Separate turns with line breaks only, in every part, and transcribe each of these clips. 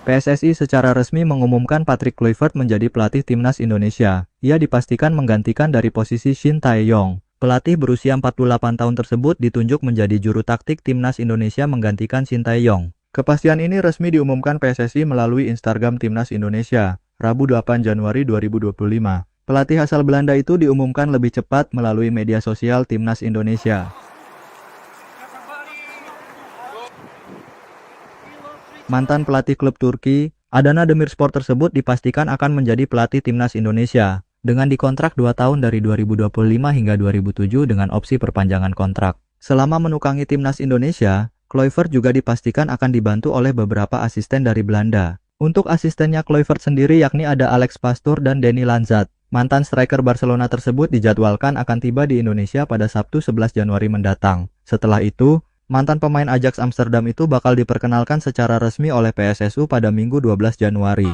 PSSI secara resmi mengumumkan Patrick Kluivert menjadi pelatih timnas Indonesia. Ia dipastikan menggantikan dari posisi Shin Tae-yong. Pelatih berusia 48 tahun tersebut ditunjuk menjadi juru taktik timnas Indonesia menggantikan Shin Tae-yong. Kepastian ini resmi diumumkan PSSI melalui Instagram Timnas Indonesia, Rabu 8 Januari 2025. Pelatih asal Belanda itu diumumkan lebih cepat melalui media sosial Timnas Indonesia. Mantan pelatih klub Turki, Adana Demirspor tersebut dipastikan akan menjadi pelatih timnas Indonesia, dengan dikontrak 2 tahun dari 2025 hingga 2007 dengan opsi perpanjangan kontrak. Selama menukangi timnas Indonesia, Kluivert juga dipastikan akan dibantu oleh beberapa asisten dari Belanda. Untuk asistennya Kluivert sendiri yakni ada Alex Pastoor dan Danny Lanzat. Mantan striker Barcelona tersebut dijadwalkan akan tiba di Indonesia pada Sabtu 11 Januari mendatang. Setelah itu, mantan pemain Ajax Amsterdam itu bakal diperkenalkan secara resmi oleh PSSU pada Minggu 12 Januari.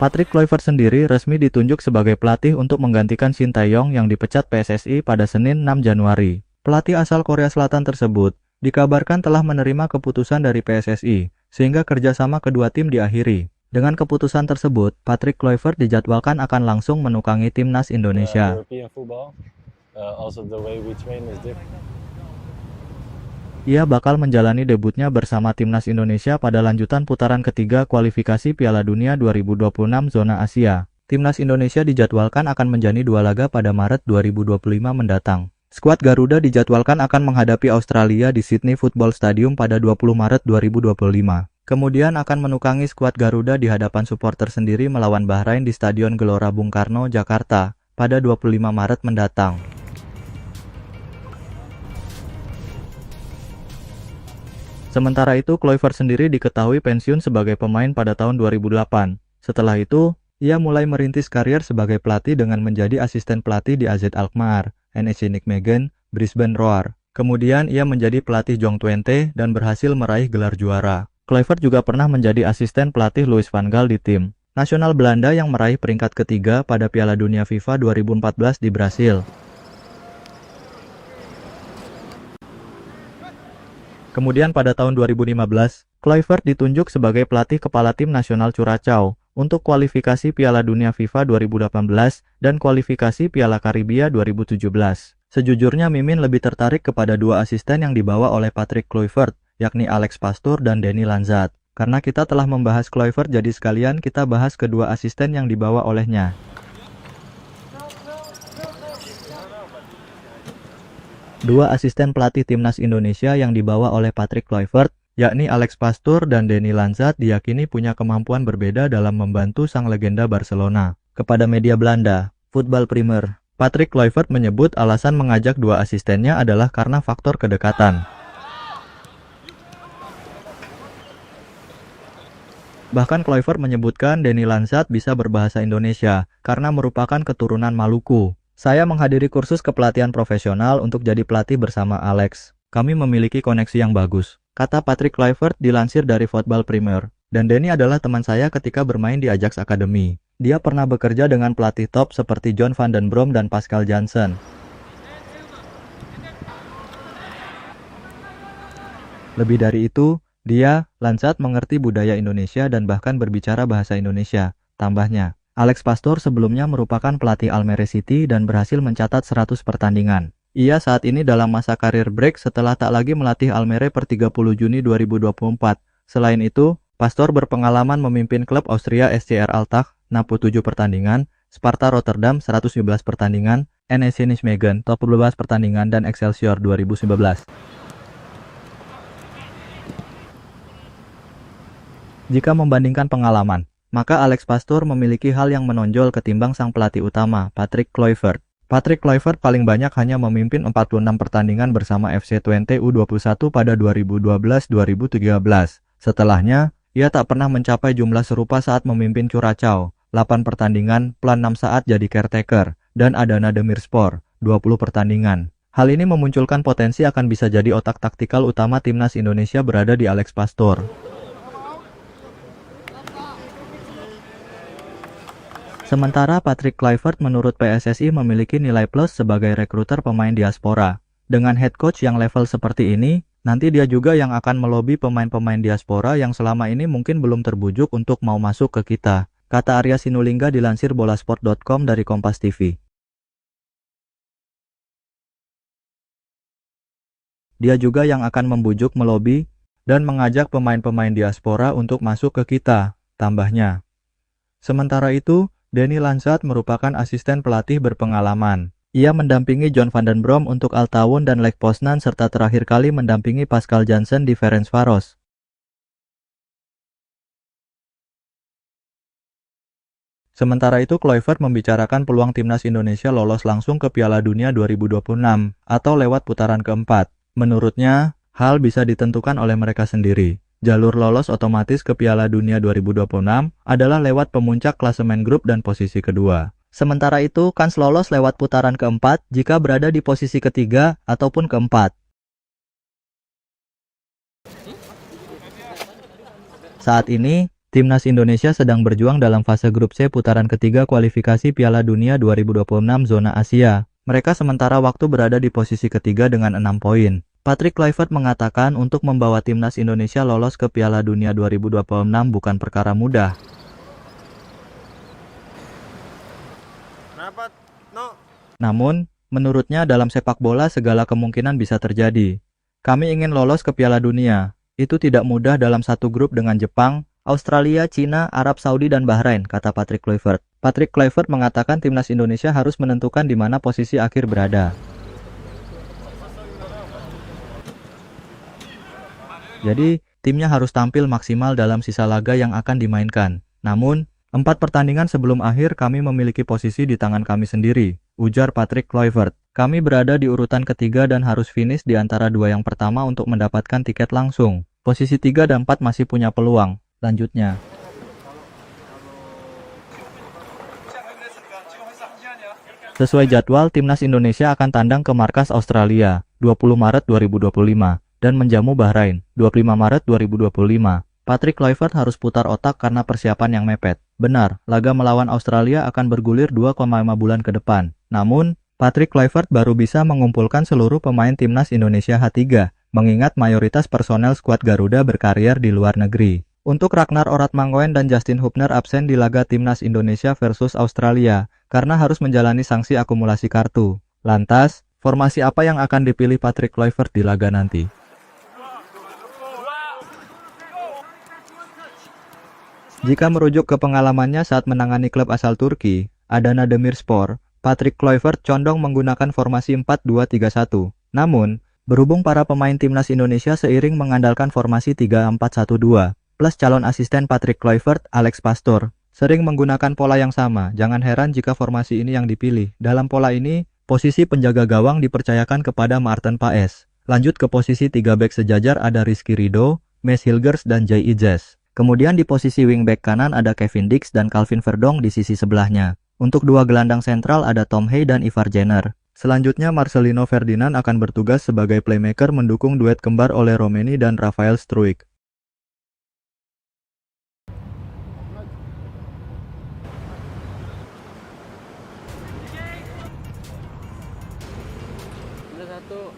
Patrick Kluivert sendiri resmi ditunjuk sebagai pelatih untuk menggantikan Shin Tae-yong yang dipecat PSSI pada Senin 6 Januari. Pelatih asal Korea Selatan tersebut dikabarkan telah menerima keputusan dari PSSI, sehingga kerjasama kedua tim diakhiri. Dengan keputusan tersebut, Patrick Kluivert dijadwalkan akan langsung menukangi timnas Indonesia. Ia bakal menjalani debutnya bersama timnas Indonesia pada lanjutan putaran ketiga kualifikasi Piala Dunia 2026 zona Asia. Timnas Indonesia dijadwalkan akan menjalani 2 laga pada Maret 2025 mendatang. Skuad Garuda dijadwalkan akan menghadapi Australia di Sydney Football Stadium pada 20 Maret 2025. Kemudian akan menukangi skuad Garuda di hadapan supporter sendiri melawan Bahrain di Stadion Gelora Bung Karno, Jakarta, pada 25 Maret mendatang. Sementara itu, Kluivert sendiri diketahui pensiun sebagai pemain pada tahun 2008. Setelah itu, ia mulai merintis karier sebagai pelatih dengan menjadi asisten pelatih di AZ Alkmaar, NEC Nijmegen, Brisbane Roar. Kemudian ia menjadi pelatih Jong Twente dan berhasil meraih gelar juara. Kluivert juga pernah menjadi asisten pelatih Louis van Gaal di tim nasional Belanda yang meraih peringkat ketiga pada Piala Dunia FIFA 2014 di Brasil. Kemudian pada tahun 2015, Kluivert ditunjuk sebagai pelatih kepala tim nasional Curaçao untuk kualifikasi Piala Dunia FIFA 2018 dan kualifikasi Piala Karibia 2017. Sejujurnya Mimin lebih tertarik kepada 2 asisten yang dibawa oleh Patrick Kluivert, yakni Alex Pastoor dan Danny Lanzat. Karena kita telah membahas Kluivert, jadi sekalian kita bahas kedua asisten yang dibawa olehnya. Dua asisten pelatih timnas Indonesia yang dibawa oleh Patrick Kluivert, yakni Alex Pastoor dan Danny Lanzat, diyakini punya kemampuan berbeda dalam membantu sang legenda Barcelona. Kepada media Belanda, Voetbal Primer, Patrick Kluivert menyebut alasan mengajak 2 asistennya adalah karena faktor kedekatan. Bahkan Kluivert menyebutkan Danny Lanzat bisa berbahasa Indonesia karena merupakan keturunan Maluku. Saya menghadiri kursus kepelatihan profesional untuk jadi pelatih bersama Alex. Kami memiliki koneksi yang bagus, kata Patrick Kluivert dilansir dari Voetbal Primer. Dan Danny adalah teman saya ketika bermain di Ajax Academy. Dia pernah bekerja dengan pelatih top seperti John van den Brom dan Pascal Jansen. Lebih dari itu, dia, Lanzat, mengerti budaya Indonesia dan bahkan berbicara bahasa Indonesia. Tambahnya, Alex Pastoor sebelumnya merupakan pelatih Almere City dan berhasil mencatat 100 pertandingan. Ia saat ini dalam masa karir break setelah tak lagi melatih Almere per 30 Juni 2024. Selain itu, Pastoor berpengalaman memimpin klub Austria SCR Altach, 67 pertandingan, Sparta Rotterdam 111 pertandingan, NEC Nijmegen top 12 pertandingan dan Excelsior 2019. Jika membandingkan pengalaman, maka Alex Pastoor memiliki hal yang menonjol ketimbang sang pelatih utama, Patrick Kluivert. Patrick Kluivert paling banyak hanya memimpin 46 pertandingan bersama FC Twente U21 pada 2012-2013. Setelahnya, ia tak pernah mencapai jumlah serupa saat memimpin Curaçao, 8 pertandingan, plan 6 saat jadi caretaker, dan Adana Demirspor, 20 pertandingan. Hal ini memunculkan potensi akan bisa jadi otak taktikal utama timnas Indonesia berada di Alex Pastoor. Sementara Patrick Kluivert menurut PSSI memiliki nilai plus sebagai rekruter pemain diaspora. Dengan head coach yang level seperti ini, Nanti dia juga yang akan melobi pemain-pemain diaspora yang selama ini mungkin belum terbujuk untuk mau masuk ke kita, kata Arya Sinulinga dilansir bolasport.com dari Kompas TV. Dia juga yang akan membujuk, melobi, dan mengajak pemain-pemain diaspora untuk masuk ke kita, tambahnya. Sementara itu, Denny Lansat merupakan asisten pelatih berpengalaman. Ia mendampingi John van den Brom untuk Altawon dan Lech Poznan serta terakhir kali mendampingi Pascal Jansen di Ferencvaros. Sementara itu, Kluivert membicarakan peluang timnas Indonesia lolos langsung ke Piala Dunia 2026 atau lewat putaran keempat. Menurutnya, hal bisa ditentukan oleh mereka sendiri. Jalur lolos otomatis ke Piala Dunia 2026 adalah lewat pemuncak klasemen grup dan posisi kedua. Sementara itu, kans lolos lewat putaran keempat jika berada di posisi ketiga ataupun keempat. Saat ini, Timnas Indonesia sedang berjuang dalam fase grup C putaran ketiga kualifikasi Piala Dunia 2026 zona Asia. Mereka sementara waktu berada di posisi ketiga dengan 6 poin. Patrick Kluivert mengatakan untuk membawa Timnas Indonesia lolos ke Piala Dunia 2026 bukan perkara mudah. Namun, menurutnya dalam sepak bola segala kemungkinan bisa terjadi. Kami ingin lolos ke Piala Dunia. Itu tidak mudah dalam satu grup dengan Jepang, Australia, Cina, Arab Saudi, dan Bahrain, kata Patrick Kluivert. Patrick Kluivert mengatakan timnas Indonesia harus menentukan di mana posisi akhir berada. Jadi, timnya harus tampil maksimal dalam sisa laga yang akan dimainkan. Namun, 4 pertandingan sebelum akhir kami memiliki posisi di tangan kami sendiri, ujar Patrick Kluivert. Kami berada di urutan ketiga dan harus finish di antara dua yang pertama untuk mendapatkan tiket langsung. Posisi 3 dan 4 masih punya peluang. Lanjutnya. Sesuai jadwal, Timnas Indonesia akan tandang ke markas Australia, 20 Maret 2025, dan menjamu Bahrain, 25 Maret 2025. Patrick Kluivert harus putar otak karena persiapan yang mepet. Benar, laga melawan Australia akan bergulir 2,5 bulan ke depan. Namun, Patrick Kluivert baru bisa mengumpulkan seluruh pemain Timnas Indonesia H3, mengingat mayoritas personel skuad Garuda berkarier di luar negeri. Untuk Ragnar Oratmangoen dan Justin Hubner absen di laga Timnas Indonesia versus Australia, karena harus menjalani sanksi akumulasi kartu. Lantas, formasi apa yang akan dipilih Patrick Kluivert di laga nanti? Jika merujuk ke pengalamannya saat menangani klub asal Turki, Adana Demirspor, Patrick Kluivert condong menggunakan formasi 4-2-3-1. Namun, berhubung para pemain Timnas Indonesia seiring mengandalkan formasi 3-4-1-2, plus calon asisten Patrick Kluivert, Alex Pastor, sering menggunakan pola yang sama. Jangan heran jika formasi ini yang dipilih. Dalam pola ini, posisi penjaga gawang dipercayakan kepada Maarten Paes. Lanjut ke posisi 3 bek sejajar ada Rizky Ridho, Mes Hilgers, dan Jay Ijes. Kemudian di posisi wingback kanan ada Kevin Dix dan Calvin Verdong di sisi sebelahnya. Untuk dua gelandang sentral ada Tom Hay dan Ivar Jenner. Selanjutnya Marcelino Ferdinand akan bertugas sebagai playmaker mendukung duet kembar oleh Romeni dan Rafael Struijk.
Satu.